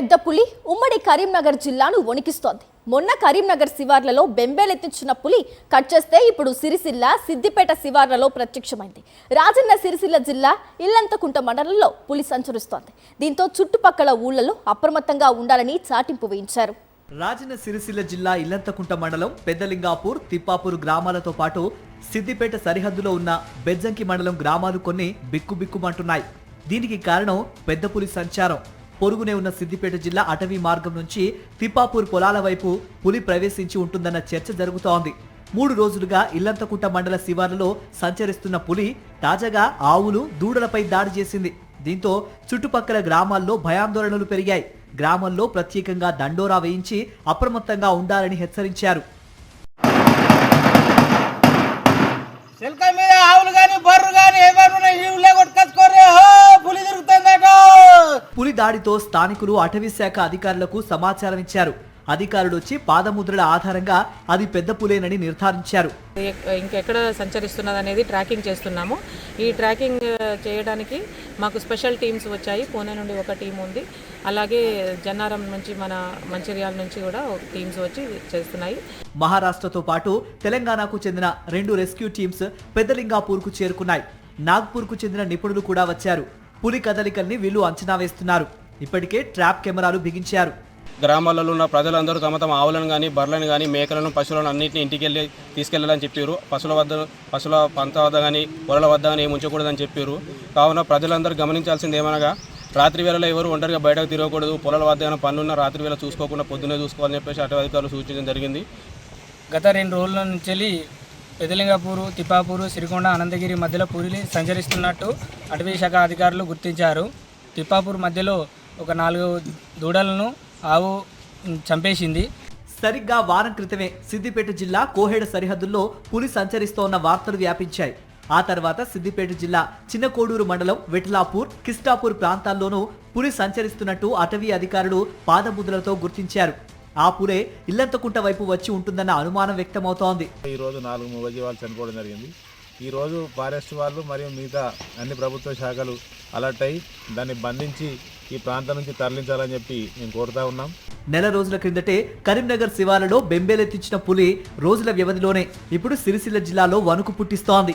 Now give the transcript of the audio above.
పెద్ద పులి ఉమ్మడి కరీంనగర్ జిల్లాను వణికిస్తోంది. మొన్న కరీంనగర్ శివార్లలో బెంబేలెత్తించిన పులి కట్ చేస్తే ఇప్పుడు సిరిసిల్ల సిద్దిపేట శివార్లలో ప్రత్యక్షమైంది. రాజన్న సిరిసిల్ల జిల్లా ఇల్లంతకుంట మండలంలో పులి సంచరిస్తోంది. దీంతో చుట్టుపక్కల ఊళ్లలో అప్రమత్తంగా ఉండాలని చాటింపు వేయించారు. రాజన్న సిరిసిల్ల జిల్లా ఇల్లంతకుంట మండలం పెద్దలింగాపూర్ తిప్పాపూర్ గ్రామాలతో పాటు సిద్దిపేట సరిహద్దులో ఉన్న బెజ్జంకి మండలం గ్రామాలు కొన్ని బిక్కుబిక్కుమంటున్నాయి. దీనికి కారణం పెద్ద పులి సంచారం. పొరుగునే ఉన్న సిద్దిపేట జిల్లా అటవీ మార్గం నుంచి తిప్పాపూర్ పొలాల వైపు పులి ప్రవేశించి ఉంటుందన్న చర్చ జరుగుతోంది. 3 రోజులుగా ఇల్లంతకుంట మండల శివార్లలో సంచరిస్తున్న పులి తాజాగా ఆవులు దూడలపై దాడి చేసింది. దీంతో చుట్టుపక్కల గ్రామాల్లో భయాందోళనలు పెరిగాయి. గ్రామంలో ప్రత్యేకంగా దండోరా వేయించి అప్రమత్తంగా ఉండాలని హెచ్చరించారు. పులి దాడితో స్థానికులు అటవీ శాఖ అధికారులకు సమాచారం ఇచ్చారు. అధికారులు వచ్చి పాదముద్రల ఆధారంగా అది పెద్ద పులేనని నిర్ధారించారు. ఇంకెక్కడ సంచరిస్తున్నది అనేది ట్రాకింగ్ చేస్తున్నాము. ఈ ట్రాకింగ్ చేయడానికి మాకు స్పెషల్ టీమ్స్ వచ్చాయి. పూణే నుండి ఒక టీం ఉంది, అలాగే జన్నారం నుంచి మన మంచిర్యాల నుంచి కూడా టీమ్స్ వచ్చి చేస్తున్నాయి. మహారాష్ట్రతో పాటు తెలంగాణకు చెందిన 2 రెస్క్యూ టీమ్స్ పెద్దలింగాపూర్కు చేరుకున్నాయి. నాగ్పూర్కు చెందిన నిపుణులు కూడా వచ్చారు. పులి కదలికల్ని వీళ్ళు అంచనా వేస్తున్నారు. ఇప్పటికే ట్రాప్ కెమెరాలు బిగించారు. గ్రామాలలో ఉన్న ప్రజలందరూ తమ తమ ఆవులను కానీ బర్రెలను కానీ మేకలను పశువులను అన్నింటినీ ఇంటికి తీసుకెళ్లాలని చెప్పారు. పశువుల పంత వద్ద కానీ పొలాల వద్ద కానీ ఏమి ఉంచకూడదని చెప్పారు. కావున ప్రజలందరూ గమనించాల్సింది ఏమనగా రాత్రి వేళలో ఎవరు ఒంటరిగా బయటకు తిరగకూడదు. పొలాల వద్ద ఏమైనా పనులున్న రాత్రి వేళ చూసుకోకుండా పొద్దున్నే చూసుకోవాలని చెప్పేసి అటవీ అధికారులు సూచించడం జరిగింది. గత 2 రోజుల నుంచి పెదలింగపూరు, తిప్పాపూరు, సిరికొండ, అనంతగిరి మధ్యలో పులి సంచరిస్తున్నట్టు అటవీ శాఖ అధికారులు గుర్తించారు. తిప్పాపూర్ మధ్యలో ఒక 4 దూడలను ఆవు చంపేసింది. సరిగ్గా వారం క్రితమే సిద్దిపేట జిల్లా కోహెడ సరిహద్దుల్లో పులి సంచరిస్తోన్న వార్తలు వ్యాపించాయి. ఆ తర్వాత సిద్దిపేట జిల్లా చిన్నకోడూరు మండలం వెటలాపూర్, కిస్టాపూర్ ప్రాంతాల్లోనూ పులి సంచరిస్తున్నట్టు అటవీ అధికారులు పాదముద్రలతో గుర్తించారు. ఆ పులే ఇల్లంతకుంట వైపు వచ్చి ఉంటుందన్న అనుమానం వ్యక్తమవుతోంది. ఈ రోజు 4 మూగజీవాలు చనిపోవడం జరిగింది. ఈ రోజు ఫారెస్ట్ వాళ్ళు మరియు మిగతా అన్ని ప్రభుత్వ శాఖలు అలర్ట్ అయ్యి దాన్ని బంధించి ఈ ప్రాంతం నుంచి తరలించాలని చెప్పి మేము కోరుతా ఉన్నాం. నెల రోజుల క్రిందటే కరీంనగర్ శివార్లలో బెంబేలెత్తించిన పులి రోజుల వ్యవధిలోనే ఇప్పుడు సిరిసిల్ల జిల్లాలో వణుకు పుట్టిస్తోంది.